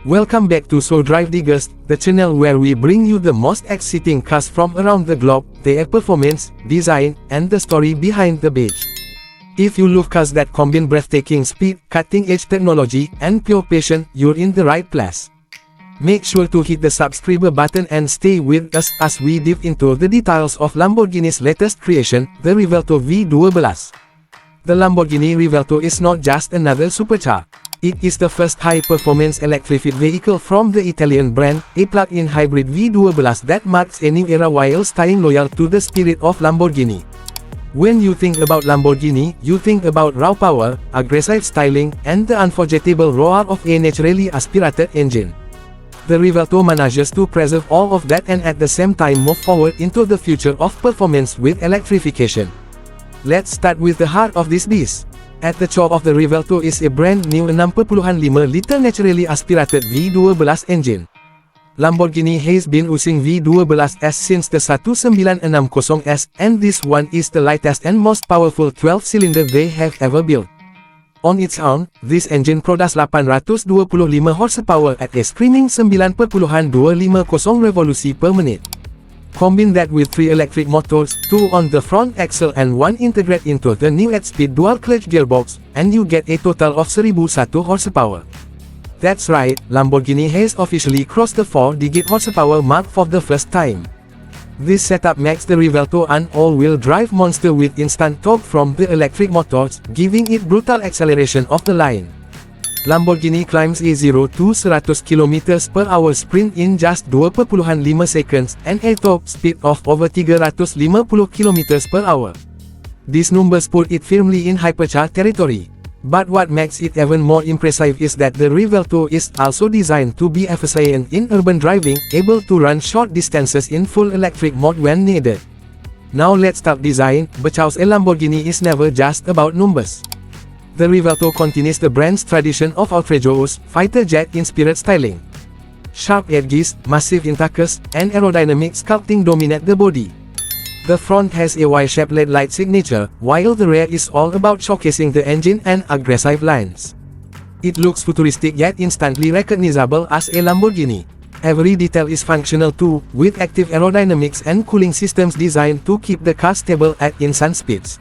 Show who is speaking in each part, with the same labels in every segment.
Speaker 1: Welcome back to So Drive Diggers, the channel where we bring you the most exciting cars from around the globe, their performance, design, and the story behind the badge. If you love cars that combine breathtaking speed, cutting-edge technology, and pure passion, you're in the right place. Make sure to hit the subscribe button and stay with us as we dive into the details of Lamborghini's latest creation, the Revuelto V12. The Lamborghini Revuelto is not just another supercar. It is the first high-performance electrified vehicle from the Italian brand, a plug-in hybrid V12 that marks a new era while staying loyal to the spirit of Lamborghini. When you think about Lamborghini, you think about raw power, aggressive styling, and the unforgettable roar of a naturally aspirated engine. The Revuelto manages to preserve all of that and at the same time move forward into the future of performance with electrification. Let's start with the heart of this beast. At the core of the Revuelto is a brand new 6.5-liter naturally aspirated V12 engine. Lamborghini has been using V12s since the 1960s, and this one is the lightest and most powerful 12-cylinder they have ever built. On its own, this engine produces 825 horsepower at a screaming 9.250 revolusi per minute. Combine that with 3 electric motors, 2 on the front axle and 1 integrated into the new 8-speed dual-clutch gearbox, and you get a total of 1001 horsepower. That's right, Lamborghini has officially crossed the 4-digit horsepower mark for the first time. This setup makes the Revuelto an all-wheel drive monster with instant torque from the electric motors, giving it brutal acceleration off the line. Lamborghini climbs a 0 to 100 km/h sprint in just 2.5 seconds and a top speed of over 350 km/h. These numbers put it firmly in hypercar territory. But what makes it even more impressive is that the Revuelto is also designed to be efficient in urban driving, able to run short distances in full electric mode when needed. Now let's talk design, because a Lamborghini is never just about numbers. The Revuelto continues the brand's tradition of outrageous, fighter jet-inspired styling. Sharp edges, massive intakes, and aerodynamic sculpting dominate the body. The front has a Y-shaped LED light signature, while the rear is all about showcasing the engine and aggressive lines. It looks futuristic yet instantly recognizable as a Lamborghini. Every detail is functional too, with active aerodynamics and cooling systems designed to keep the car stable at insane speeds.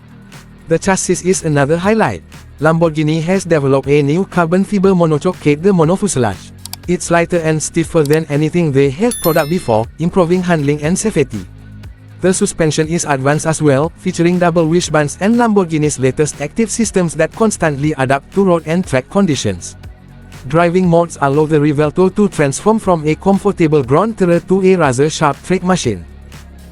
Speaker 1: The chassis is another highlight. Lamborghini has developed a new carbon fiber monocoque, the monofuselage. It's lighter and stiffer than anything they have produced before, improving handling and safety. The suspension is advanced as well, featuring double wishbones and Lamborghini's latest active systems that constantly adapt to road and track conditions. Driving modes allow the Revuelto to transform from a comfortable ground terrain to a razor-sharp track machine.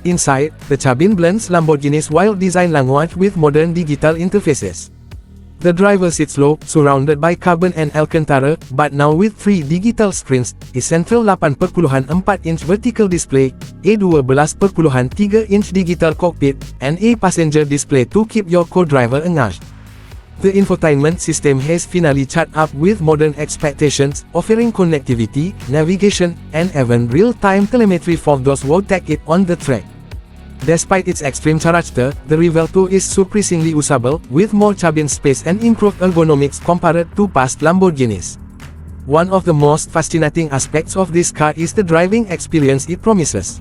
Speaker 1: Inside, the cabin blends Lamborghini's wild design language with modern digital interfaces. The driver sits low, surrounded by carbon and Alcantara, but now with 3 digital screens, a central 8.4-inch vertical display, a 12.3-inch digital cockpit, and a passenger display to keep your co-driver engaged. The infotainment system has finally caught up with modern expectations, offering connectivity, navigation, and even real-time telemetry for those who take it on the track. Despite its extreme character, the Revuelto is surprisingly usable, with more cabin space and improved ergonomics compared to past Lamborghinis. One of the most fascinating aspects of this car is the driving experience it promises.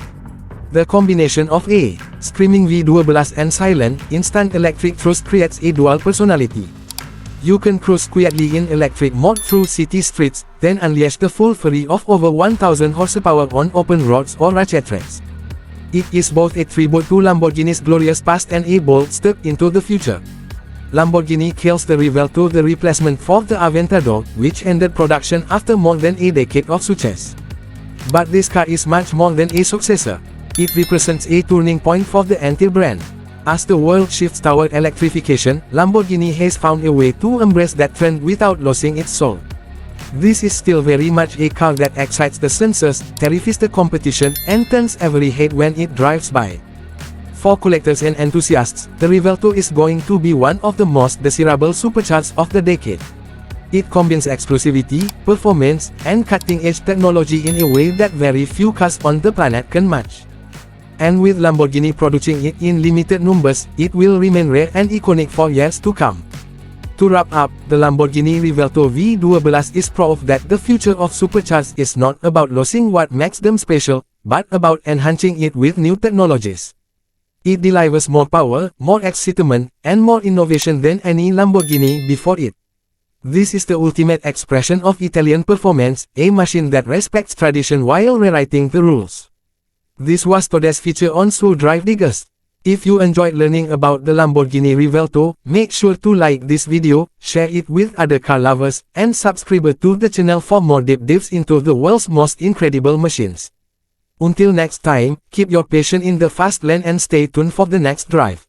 Speaker 1: The combination of a screaming V12 and silent, instant electric thrust creates a dual personality. You can cruise quietly in electric mode through city streets, then unleash the full fury of over 1000 horsepower on open roads or ratchet tracks. It is both a tribute to Lamborghini's glorious past and a bold step into the future. Lamborghini calls the Revuelto the replacement for the Aventador, which ended production after more than a decade of success. But this car is much more than a successor. It represents a turning point for the entire brand. As the world shifts toward electrification, Lamborghini has found a way to embrace that trend without losing its soul. This is still very much a car that excites the senses, terrifies the competition, and turns every head when it drives by. For collectors and enthusiasts, the Revuelto is going to be one of the most desirable supercars of the decade. It combines exclusivity, performance, and cutting-edge technology in a way that very few cars on the planet can match. And with Lamborghini producing it in limited numbers, it will remain rare and iconic for years to come. To wrap up, the Lamborghini Revuelto V12 is proof that the future of supercars is not about losing what makes them special, but about enhancing it with new technologies. It delivers more power, more excitement, and more innovation than any Lamborghini before it. This is the ultimate expression of Italian performance, a machine that respects tradition while rewriting the rules. This was today's feature on So Drive the Gust. If you enjoyed learning about the Lamborghini Revuelto, make sure to like this video, share it with other car lovers, and subscribe to the channel for more deep dives into the world's most incredible machines. Until next time, keep your passion in the fast lane and stay tuned for the next drive.